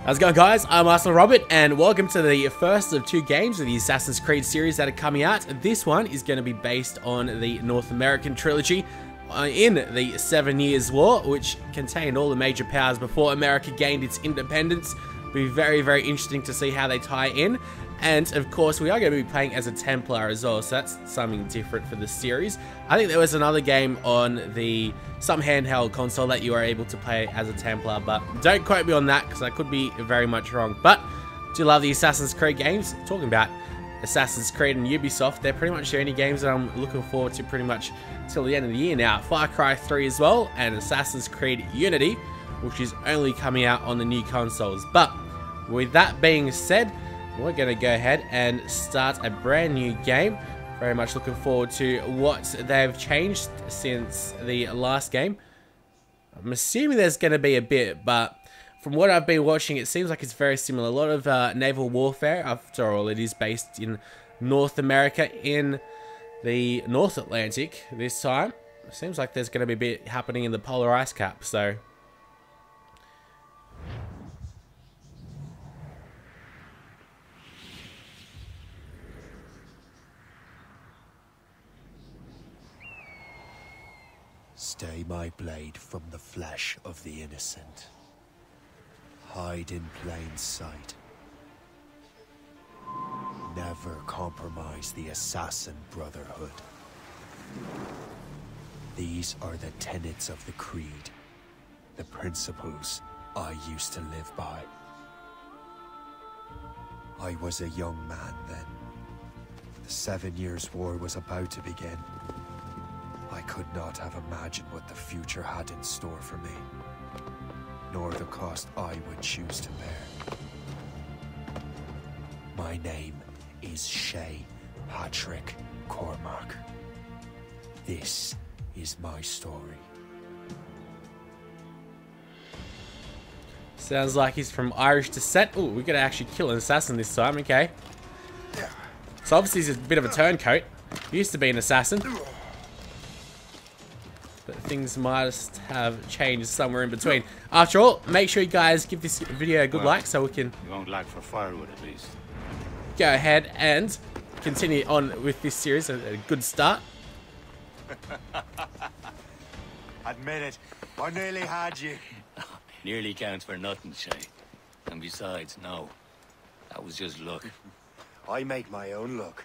How's it going, guys? I'm Arsenalrobert, and welcome to the first of two games of the Assassin's Creed series that are coming out. This one is going to be based on the North American trilogy in the 7 Years' War, which contained all the major powers before America gained its independence. It'll be very, very interesting to see how they tie in. And of course, we are going to be playing as a Templar as well, so that's something different for the series. I think there was another game on some handheld console that you were able to play as a Templar, but don't quote me on that because I could be very much wrong. But do you love the Assassin's Creed games? Talking about Assassin's Creed and Ubisoft, they're pretty much the only games that I'm looking forward to pretty much till the end of the year now. Far Cry 3 as well, and Assassin's Creed Unity, which is only coming out on the new consoles. But with that being said, we're going to go ahead and start a brand new game. Very much looking forward to what they've changed since the last game. I'm assuming there's going to be a bit, but from what I've been watching, it seems like it's very similar. A lot of naval warfare. After all, it is based in North America, in the North Atlantic this time. It seems like there's going to be a bit happening in the polar ice cap, so stay my blade from the flesh of the innocent. Hide in plain sight. Never compromise the Assassin Brotherhood. These are the tenets of the Creed, the principles I used to live by. I was a young man then. The 7 Years' War was about to begin. I could not have imagined what the future had in store for me, nor the cost I would choose to bear. My name is Shay Cormac. This is my story. sounds like he's from Irish descent. Oh, we gotta actually kill an assassin this time, okay. So obviously he's a bit of a turncoat. He used to be an assassin, but things must have changed somewhere in between. After all, make sure you guys give this video a good like so we can... You won't lack for firewood at least. Go ahead and continue on with this series. A good start. Admit it, I nearly had you. Nearly counts for nothing, Shay. And besides, no. That was just luck. I make my own luck,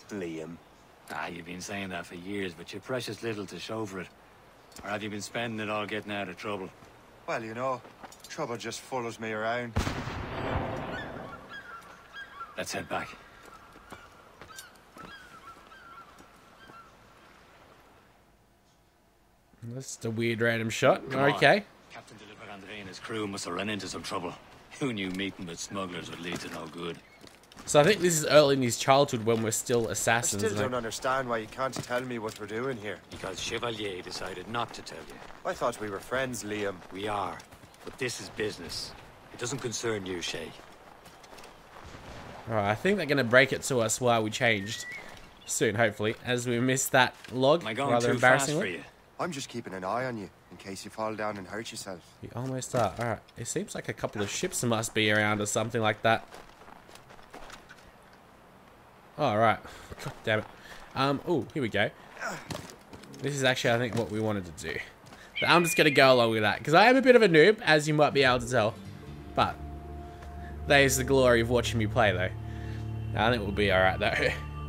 Liam. You've been saying that for years, but you're precious little to show for it. Or have you been spending it all getting out of trouble? Well, you know, trouble just follows me around. Let's head back. That's just a weird random shot. Come on. Okay. Captain Deliver Andre and his crew must have run into some trouble. Who knew meeting with smugglers would lead to no good? So I think this is early in his childhood when we're still assassins. I still don't understand why you can't tell me what we're doing here. Because Chevalier decided not to tell you. I thought we were friends, Liam. We are, but this is business. It doesn't concern you, Shay. Alright, I think they're going to break it to us while we changed. Soon, hopefully, as we missed that log. Am I going rather too fast for embarrassingly. you? I'm just keeping an eye on you, in case you fall down and hurt yourself. You almost are. Alright, it seems like a couple of ships must be around or something like that. Alright. God damn it. Oh, here we go. This is actually, I think, what we wanted to do. But I'm just going to go along with that, because I am a bit of a noob, as you might be able to tell. But that is the glory of watching me play, though. I think we'll be alright, though.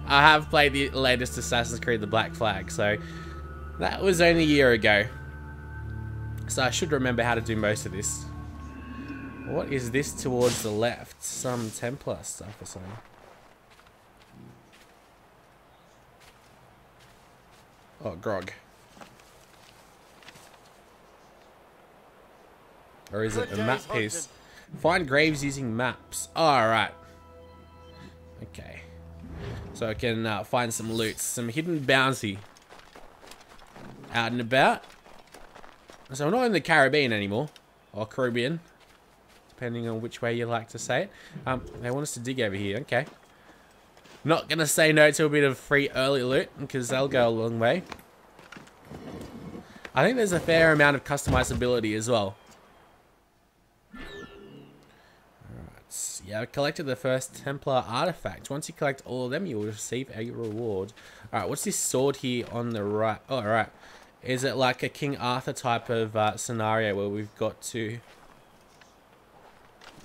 I have played the latest Assassin's Creed, the Black Flag, so that was only a year ago. So I should remember how to do most of this. What is this towards the left? Some Templar stuff or something. Oh, grog. Or is it a map piece? Find graves using maps. Alright. Okay. So I can find some loot. Some hidden bounty. Out and about. So we're not in the Caribbean anymore. Or Caribbean. Depending on which way you like to say it. They want us to dig over here. Okay. Not going to say no to a bit of free early loot, because they'll go a long way. I think there's a fair amount of customizability as well. Yeah, I collected the first Templar artifact. Once you collect all of them, you will receive a reward. Alright, what's this sword here on the right? Oh, alright. Is it like a King Arthur type of scenario where we've got to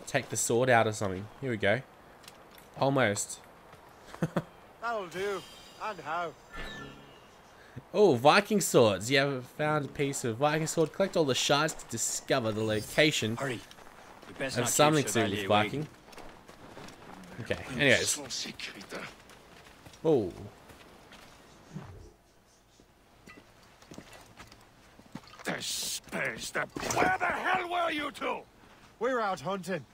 take the sword out or something? Here we go. Almost. That'll do. And how? Oh, Viking swords. You have found a piece of Viking sword. Collect all the shards to discover the location Hurry. We best of not something keep to do with Chevalier Viking. Okay, anyways. Oh. Where the hell were you two? We're out hunting.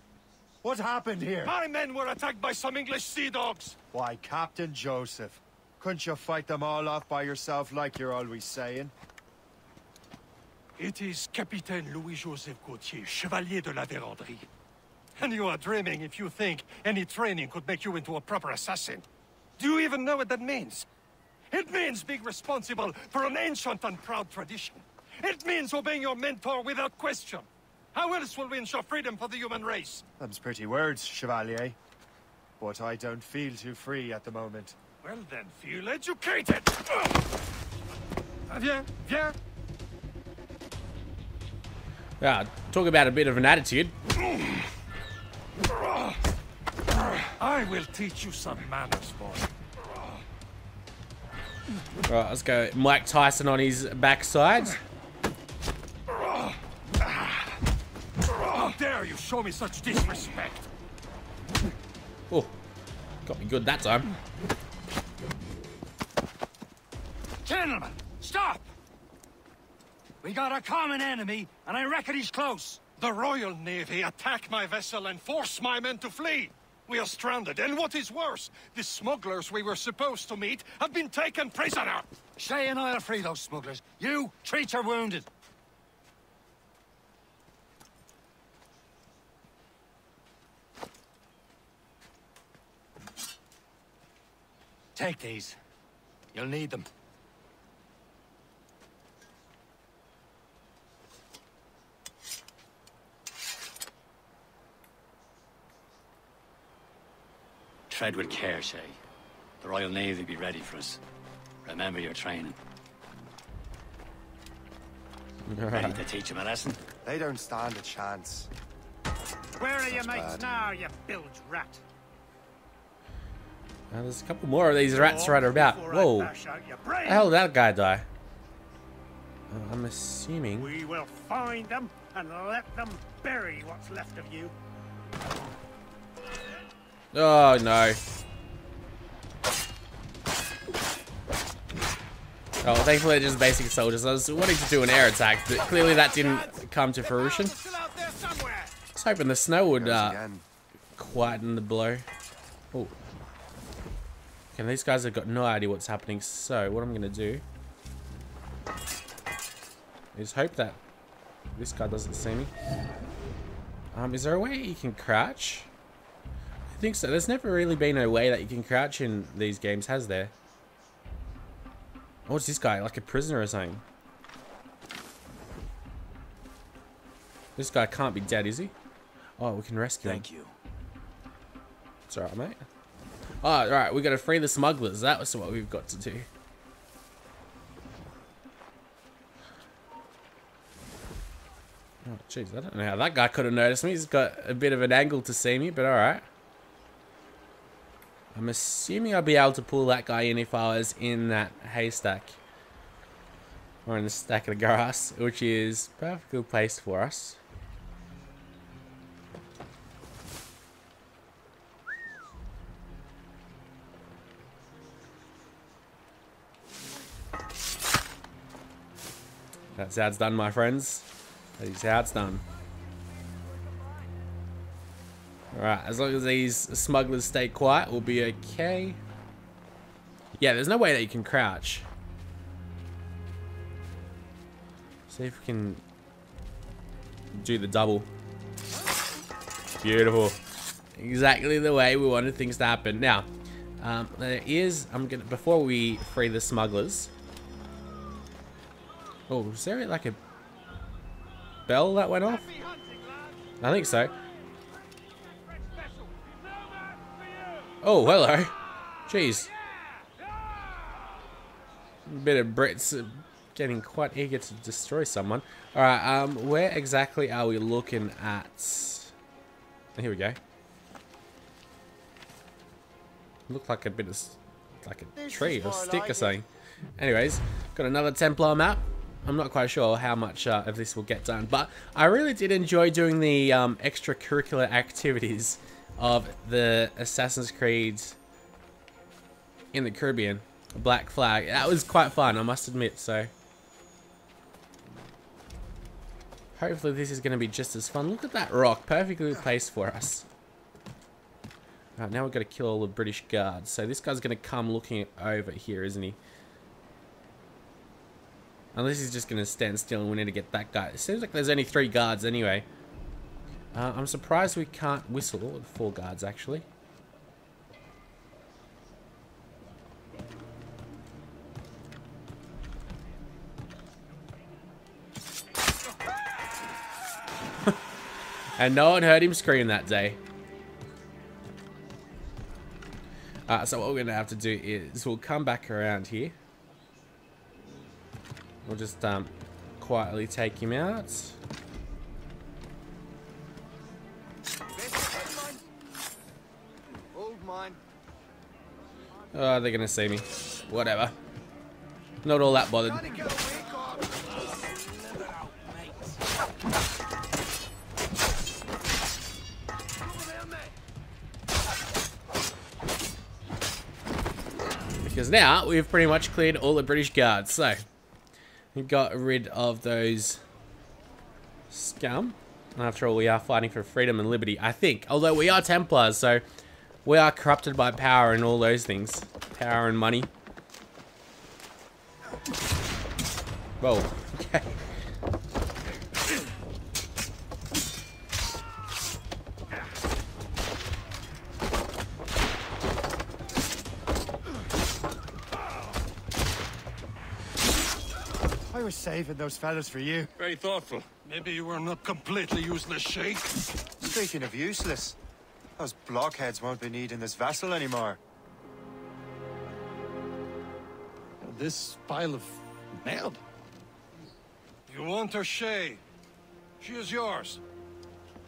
What happened here? My men were attacked by some English sea dogs. Why, Captain Joseph. Couldn't you fight them all off by yourself like you're always saying? It is Capitaine Louis-Joseph Gauthier, Chevalier de la Vérendrye. And you are dreaming if you think any training could make you into a proper assassin. Do you even know what that means? It means being responsible for an ancient and proud tradition. It means obeying your mentor without question. How else will we ensure freedom for the human race? Them's pretty words, Chevalier. But I don't feel too free at the moment. Well then, feel educated! Viens, viens! Yeah, talk about a bit of an attitude. I will teach you some manners, boy. Alright, let's go Mike Tyson on his backside. How dare you show me such disrespect? Oh, got me good that time. Gentlemen, stop! We got a common enemy, and I reckon he's close. The Royal Navy attacked my vessel and forced my men to flee. We are stranded, and what is worse, the smugglers we were supposed to meet have been taken prisoner. Shay and I'll free those smugglers. You, treat your wounded. Take these. You'll need them. Tread with care, Shay. The Royal Navy be ready for us. Remember your training. Ready to teach them a lesson? They don't stand a chance. Where are your Sounds mates bad. now, you bilge rat? There's a couple more of these rats right about. Whoa. Bash out your How brain. the hell did that guy die? I'm assuming. We will find them and let them bury what's left of you. Oh no. Oh, thankfully they're just basic soldiers. I was wanting to do an air attack, but clearly that didn't come to fruition. Still out there somewhere. I was hoping the snow would Goes again. quieten the blow. Oh. Okay, these guys have got no idea what's happening, so what I'm going to do is hope that this guy doesn't see me. Is there a way you can crouch? I think so. There's never really been a way that you can crouch in these games, has there? What's this guy? Like a prisoner or something? This guy can't be dead, is he? Oh, we can rescue him. Thank you. It's alright, mate. Oh, alright, we gotta free the smugglers. That was what we've got to do. Oh, jeez, I don't know how that guy could have noticed me. He's got a bit of an angle to see me, but alright. I'm assuming I'll be able to pull that guy in if I was in that haystack. Or in the stack of grass, which is perfectly placed for us. That's how it's done, my friends. That is how it's done. Alright, as long as these smugglers stay quiet, we'll be okay. Yeah, there's no way that you can crouch. See if we can do the double. Beautiful. Exactly the way we wanted things to happen. Now, there is, before we free the smugglers. Oh, is there like a bell that went off? I think so. Oh, hello. Jeez. A bit of Brits getting quite eager to destroy someone. Alright, where exactly are we looking at? Here we go. Looked like a bit of, like a tree or stick or something. Anyways, got another Templar map. I'm not quite sure how much of this will get done, but I really did enjoy doing the extracurricular activities of the Assassin's Creed in the Caribbean. Black Flag. That was quite fun, I must admit, so hopefully this is going to be just as fun. Look at that rock, perfectly placed for us. Alright, now we've got to kill all the British guards. So this guy's going to come looking over here, isn't he? Unless he's just going to stand still and we need to get that guy. It seems like there's only 3 guards anyway. I'm surprised we can't whistle with 4 guards, actually. And no one heard him scream that day. So what we're going to have to do is we'll come back around here. We'll just quietly take him out. Oh, they're going to see me. Whatever. Not all that bothered. Because now we've pretty much cleared all the British guards. So we got rid of those scum. After all, we are fighting for freedom and liberty, I think. Although we are Templars, so we are corrupted by power and all those things. Power and money. Whoa. Okay. I was saving those fellas for you. Very thoughtful. Maybe you were not completely useless, Shay. Speaking of useless, those blockheads won't be needing this vessel anymore. This pile of mail. You want her, Shay? She is yours.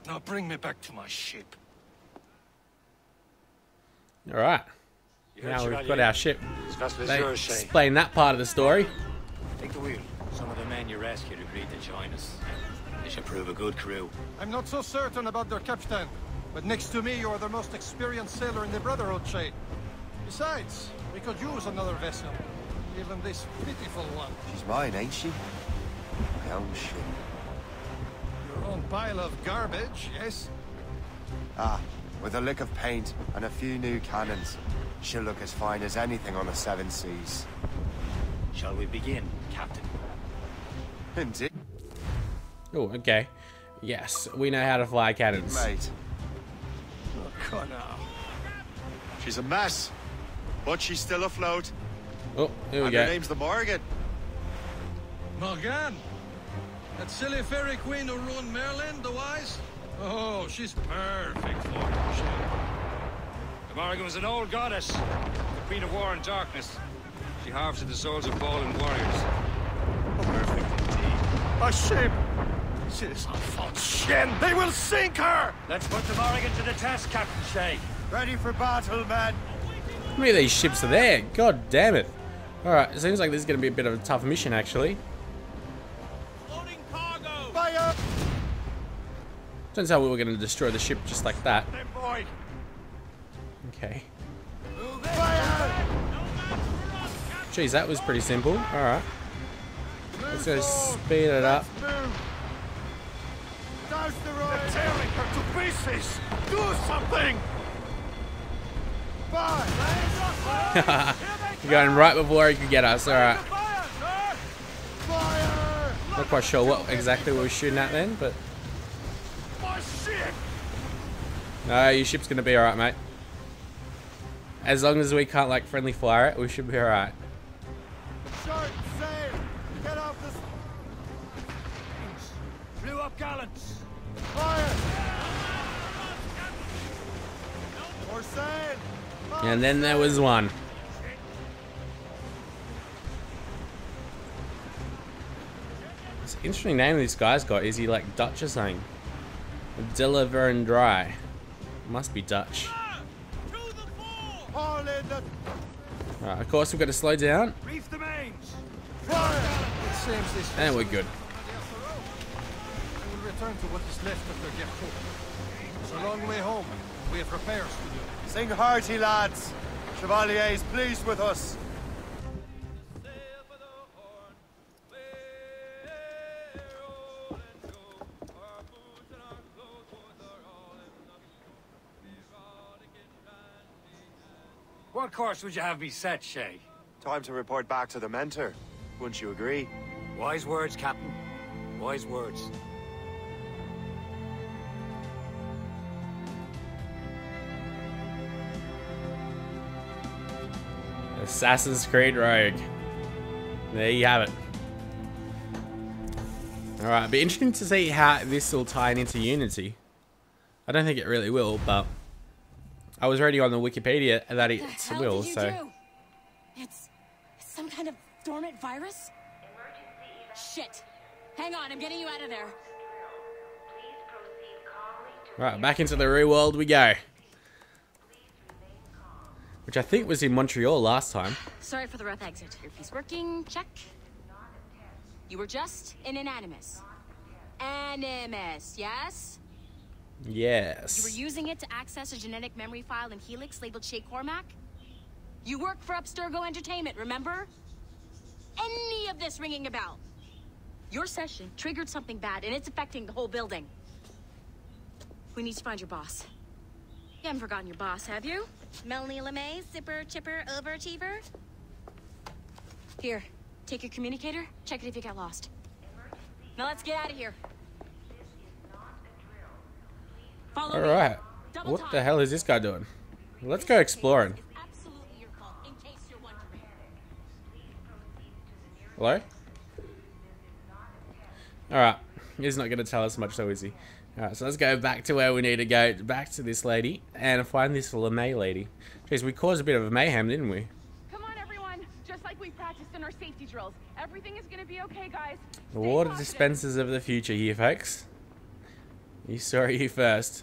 Now bring me back to my ship. Alright. Now we've got our ship. This vessel is They yours, Shay. explain that part of the story. Take the wheel. Some of the men you rescued agreed to join us. They should prove a good crew. I'm not so certain about their captain, but next to me, you're the most experienced sailor in the Brotherhood, Shay. Besides, we could use another vessel. Even this pitiful one. She's mine, ain't she? My own ship. Your own pile of garbage, yes? Ah, with a lick of paint and a few new cannons, she'll look as fine as anything on the 7 seas. Shall we begin, Captain? Indeed. Oh, okay. Yes, we know how to fly cannons. Mate, Oh, Connor. she's a mess, but she's still afloat. Oh, here we And her go. name's the Morgan. Morgan? That silly fairy queen who ruined Merlin, the wise? Oh, she's perfect for you, Shay. The Morgan was an old goddess, the queen of war and darkness. She harvested the souls of fallen warriors. Perfect indeed. A ship! She is a false shin! They will sink her! Let's put the Morgan to the test, Captain Shay. Ready for battle, men. How many of these ships are there? God damn it. Alright, it seems like this is going to be a bit of a tough mission, actually. Fire! Turns out we were going to destroy the ship just like that. Them boy! Okay. Fire! Jeez, that was pretty simple. Alright. Let's go speed it up. Move! Douse the They're road! tearing her to pieces! Do something! Fire! We're going right before he could get us. Alright. Fire! Not quite sure what exactly we were shooting at then, but... My ship! No, your ship's going to be alright, mate. As long as we can't, like, friendly fire it, we should be alright. Short sail! Get off the... Blew up gallants. Fire! More sail! And then there was one. It's an interesting name this guy's got. Is he like Dutch or something? Deliver and Dry. Must be Dutch. Alright, of course we've got to slow down. Reef the mains. And we're good. We will return to what is left of their Gertrude. It's a long way home. We have repairs to do. Sing hearty, lads. Chevalier is pleased with us. What course would you have me set, Shay? Time to report back to the mentor. Wouldn't you agree? Wise words, Captain. Wise words. Assassin's Creed Rogue. There you have it. Alright, be interesting to see how this will tie into Unity. I don't think it really will, but I was reading on the Wikipedia that it will, so. It's some kind of dormant virus? Shit. Hang on, I'm getting you out of there. Right, back into the real world we go. Which I think was in Montreal last time. Sorry for the rough exit. Your piece working, check. You were just in an Animus. Animus, yes? Yes. You were using it to access a genetic memory file in Helix labeled Shay Cormac? You work for Abstergo Entertainment, remember? Any of this ringing a bell? Your session triggered something bad, and it's affecting the whole building. We need to find your boss. You haven't forgotten your boss, have you? Melanie LeMay, zipper, chipper, overachiever? Here, take your communicator, check it if you get lost. Now let's get out of here. Follow me. Alright. Double What time. the hell is this guy doing? Let's go exploring. It's absolutely your fault, in case you're wondering. Hello? Alright. He's not going to tell us much, so is he? Alright, so let's go back to where we need to go. Back to this lady and find this LeMay lady. Jeez, we caused a bit of mayhem, didn't we? Come on, everyone. Just like we practiced in our safety drills. Everything is gonna be okay, guys. The Stay water positive. dispensers of the future here, folks. You saw it here first.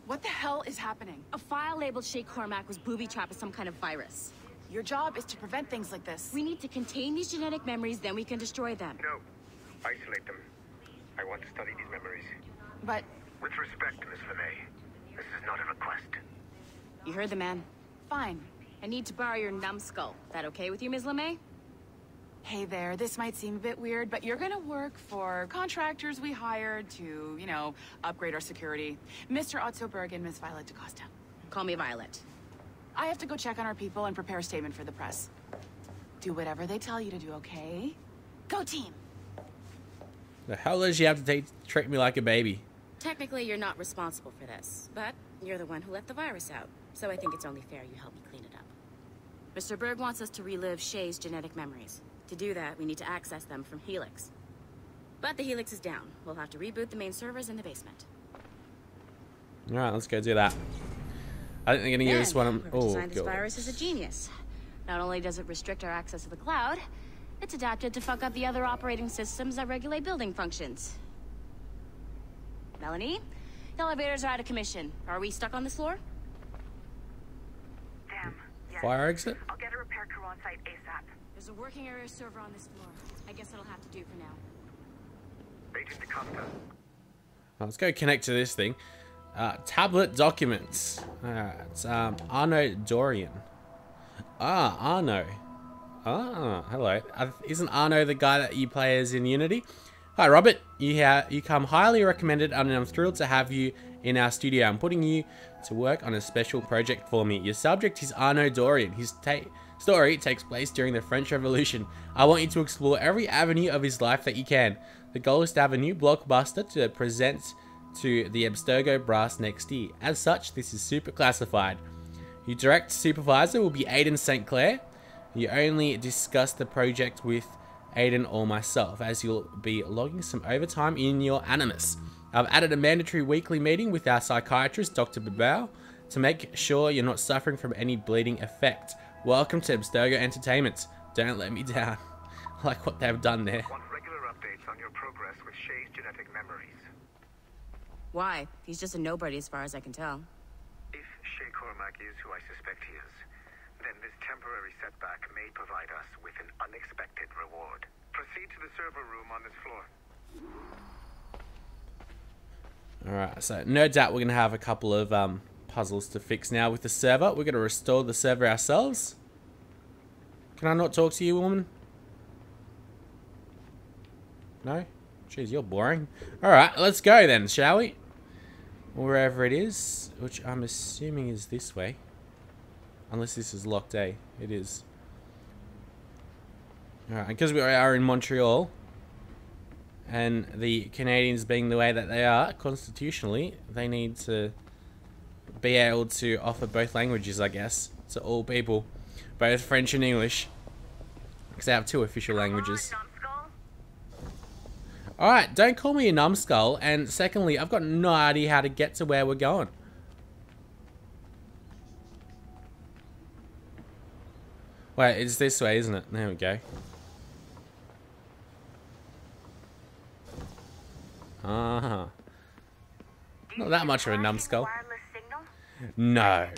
What the hell is happening? A file labeled Shay Cormac was booby-trapped with some kind of virus. Your job is to prevent things like this. We need to contain these genetic memories, then we can destroy them. No. Isolate them. I want to study these memories. But With respect, Miss LeMay, this is not a request. You heard the man. fine. I need to borrow your numbskull. That okay with you, Ms. LeMay? Hey there, this might seem a bit weird, but you're gonna work for contractors we hired to, you know, upgrade our security. Mr. Ottoberg and Miss Violet DaCosta. Call me Violet. I have to go check on our people and prepare a statement for the press. Do whatever they tell you to do, okay? Go team! The hell does she have to treat me like a baby? Technically, you're not responsible for this, but you're the one who let the virus out, so I think it's only fair you help me clean it up. Mr. Berg wants us to relive Shay's genetic memories. To do that, we need to access them from Helix. But the Helix is down. We'll have to reboot the main servers in the basement. Alright, let's go do that. I think they're going to give us one. Whoever Oh, designed this God. virus is a genius. Not only does it restrict our access to the cloud, it's adapted to fuck up the other operating systems that regulate building functions. Melanie, the elevators are out of commission. Are we stuck on this floor? Damn. Yes. Fire exit? I'll get a repair crew on site ASAP. There's a working area server on this floor. I guess it'll have to do for now. Agent DaCosta. Let's go connect to this thing. Tablet documents. It's Arno Dorian. Ah, Arno. Ah, hello. Isn't Arno the guy that you play as in Unity? Hi, Robert. You come highly recommended, and I'm thrilled to have you in our studio. I'm putting you to work on a special project for me. Your subject is Arno Dorian. His story takes place during the French Revolution. I want you to explore every avenue of his life that you can. The goal is to have a new blockbuster to present to the Abstergo brass next year. As such, this is super classified. Your direct supervisor will be Aiden St. Clair. You only discuss the project with Aiden or myself, as you'll be logging some overtime in your Animus. I've added a mandatory weekly meeting with our psychiatrist, Dr. Babao, to make sure you're not suffering from any bleeding effect. Welcome to Abstergo Entertainment. Don't let me down. I like what they've done there. Want regular updates on your progress with Shay's genetic memories. Why? He's just a nobody as far as I can tell. If Shay Cormac is who I suspect he is, then this temporary setback may provide us with an unexpected reward. Proceed to the server room on this floor. Alright, so no doubt we're going to have a couple of puzzles to fix now with the server. We're going to restore the server ourselves. Can I not talk to you, woman? No? Jeez, you're boring. Alright, let's go then, shall we? Wherever it is, which I'm assuming is this way. Unless this is locked, eh? It is. Alright, because we are in Montreal, and the Canadians being the way that they are, constitutionally, they need to be able to offer both languages, I guess, to all people. Both French and English. Because they have 2 official languages. Alright, don't call me a numbskull, and secondly, I've got no idea how to get to where we're going. Wait, it's this way, isn't it? There we go. Uh-huh. Not that much of a numbskull. No.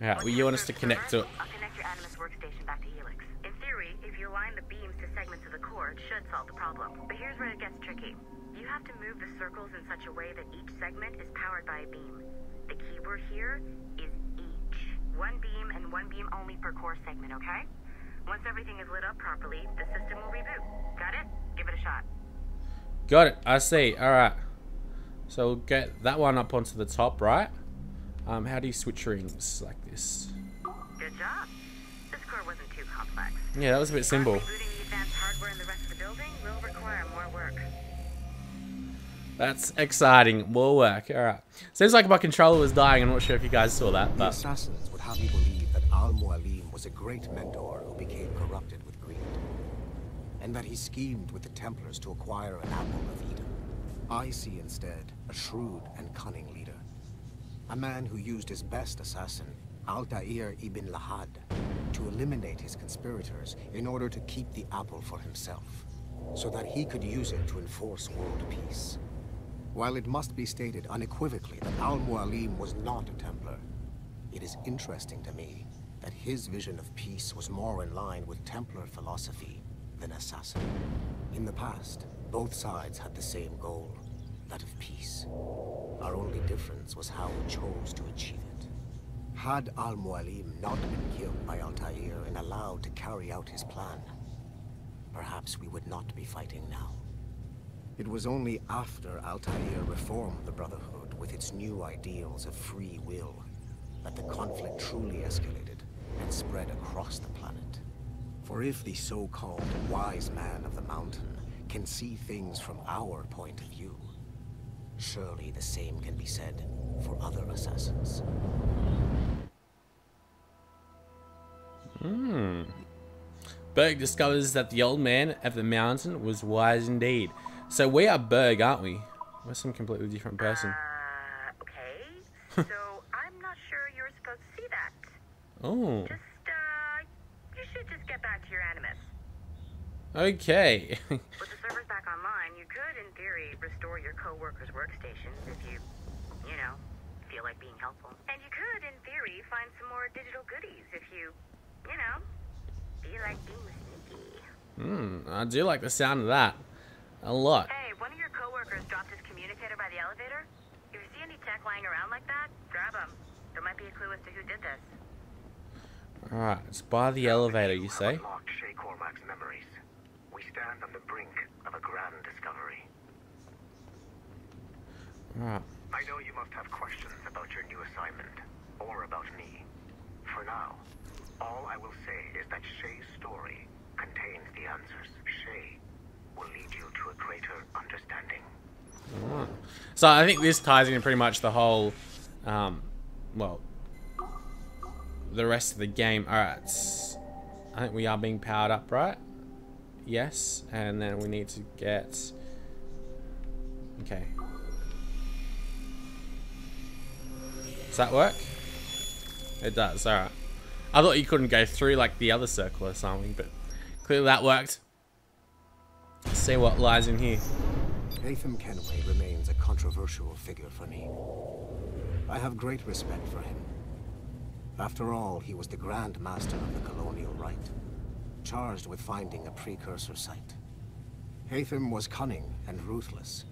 Yeah, well, you want us to connect to it. I'll connect your Animus workstation back to Helix. In theory, if you align the beams to segments of the core, it should solve the problem. But here's where it gets tricky. You have to move the circles in such a way that each segment is powered by a beam. The keyword here is each. 1 beam and 1 beam only per core segment, okay? Once everything is lit up properly, the system will reboot. Got it? Give it a shot. Got it. I see. Alright. So we'll get that one up onto the top, right? How do you switch rings like this? Good job. This core wasn't too complex. Yeah, that was a bit simple. Rebooting the advanced hardware in the rest of the building will require more work. That's exciting. More work. Alright. Seems like my controller was dying. I'm not sure if you guys saw that, The but... assassins would have you believe that Al-Mualim was a great mentor who became corrupted with greed, and that he schemed with the Templars to acquire an apple of Eden. I see instead a shrewd and cunning leader. A man who used his best assassin, Altair ibn Lahad, to eliminate his conspirators in order to keep the apple for himself, so that he could use it to enforce world peace. While it must be stated unequivocally that Al-Mualim was not a Templar, it is interesting to me that his vision of peace was more in line with Templar philosophy than assassin. In the past, both sides had the same goal, that of peace. Our only difference was how we chose to achieve it. Had Al-Mualim not been killed by Altair and allowed to carry out his plan, perhaps we would not be fighting now. It was only after Altair reformed the Brotherhood with its new ideals of free will that the conflict truly escalated and spread across the planet. For if the so-called wise man of the mountain can see things from our point of view, surely the same can be said for other assassins. Berg discovers that the old man of the mountain was wise indeed. So we are Berg, aren't we? We're some completely different person. Okay. So, I'm not sure you're supposed to see that. Oh. You should just get back to your Animus. Okay. With the servers back online, you could, in theory, restore your co-workers' workstations if you know, feel like being helpful. And you could, in theory, find some more digital goodies if you know, feel like being sneaky. I do like the sound of that. A lot. Hey, one of your co-workers dropped his communicator by the elevator. If you see any tech lying around like that, grab them. There might be a clue as to who did this. Alright, it's by the elevator, you say? Unlocked Shay Cormac's memories. We stand on the brink of a grand discovery. Alright. I know you must have questions about your new assignment, or about me. For now, all I will say is that Shay's story contains the answers. Shay will lead you to a greater understanding. Alright. So I think this ties in pretty much the whole, well, the rest of the game. Alright. I think we are being powered up, right? Yes. And then we need to get... Okay. Does that work? It does, alright. I thought you couldn't go through like the other circle or something, but clearly that worked. Let's see what lies in here. Kenway remains a controversial figure for me. I have great respect for him. After all, he was the Grand Master of the Colonial Rite, charged with finding a precursor site. Haytham was cunning and ruthless,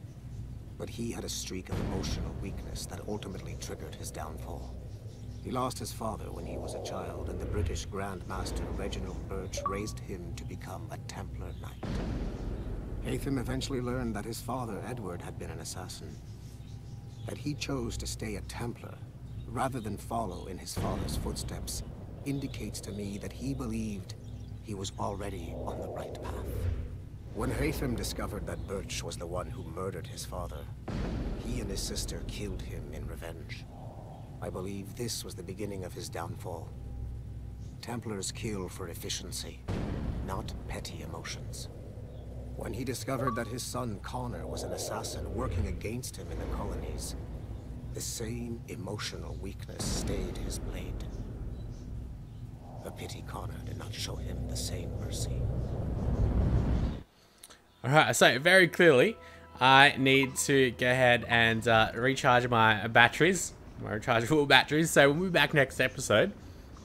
but he had a streak of emotional weakness that ultimately triggered his downfall. He lost his father when he was a child, and the British Grand Master Reginald Birch raised him to become a Templar Knight. Haytham eventually learned that his father, Edward, had been an assassin. That he chose to stay a Templar, rather than follow in his father's footsteps, indicates to me that he believed he was already on the right path. When Haytham discovered that Birch was the one who murdered his father, he and his sister killed him in revenge. I believe this was the beginning of his downfall. Templars kill for efficiency, not petty emotions. When he discovered that his son Connor was an assassin working against him in the colonies, the same emotional weakness stayed his blade. A pity Connor did not show him the same mercy. Alright, so very clearly, I need to go ahead and recharge my batteries, my rechargeable batteries, so we'll be back next episode,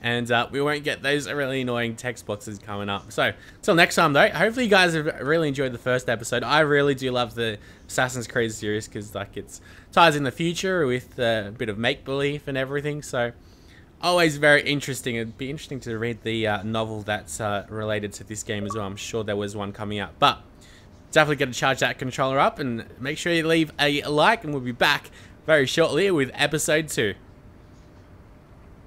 and we won't get those really annoying text boxes coming up. So, until next time though, hopefully you guys have really enjoyed the first episode. I really do love the Assassin's Creed series, because like it ties in the future with a bit of make-believe and everything, so always very interesting. It'd be interesting to read the novel that's related to this game as well. I'm sure there was one coming out, but definitely going to charge that controller up, and make sure you leave a like, and we'll be back very shortly with episode 2.